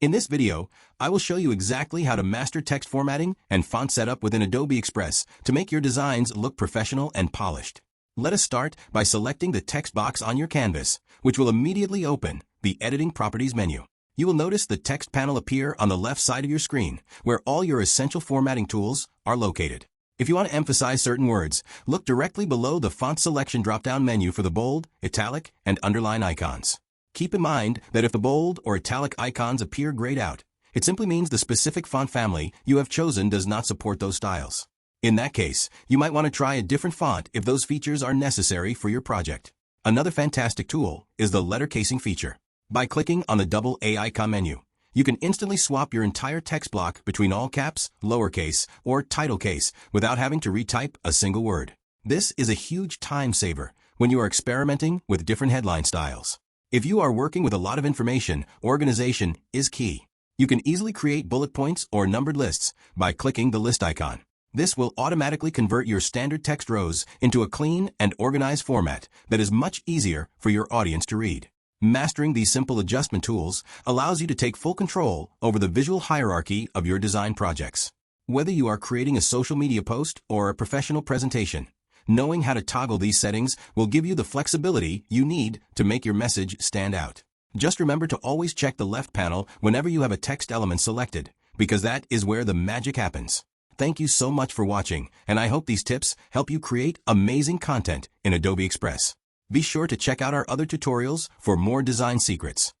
In this video, I will show you exactly how to master text formatting and font setup within Adobe Express to make your designs look professional and polished. Let us start by selecting the text box on your canvas, which will immediately open the Editing Properties menu. You will notice the text panel appear on the left side of your screen, where all your essential formatting tools are located. If you want to emphasize certain words, look directly below the Font Selection drop-down menu for the bold, italic, and underline icons. Keep in mind that if the bold or italic icons appear grayed out, it simply means the specific font family you have chosen does not support those styles. In that case, you might want to try a different font if those features are necessary for your project. Another fantastic tool is the letter casing feature. By clicking on the double A icon menu, you can instantly swap your entire text block between all caps, lowercase, or title case without having to retype a single word. This is a huge time saver when you are experimenting with different headline styles. If you are working with a lot of information, organization is key. You can easily create bullet points or numbered lists by clicking the list icon. This will automatically convert your standard text rows into a clean and organized format that is much easier for your audience to read. Mastering these simple adjustment tools allows you to take full control over the visual hierarchy of your design projects. Whether you are creating a social media post or a professional presentation, knowing how to toggle these settings will give you the flexibility you need to make your message stand out. Just remember to always check the left panel whenever you have a text element selected, because that is where the magic happens. Thank you so much for watching, and I hope these tips help you create amazing content in Adobe Express. Be sure to check out our other tutorials for more design secrets.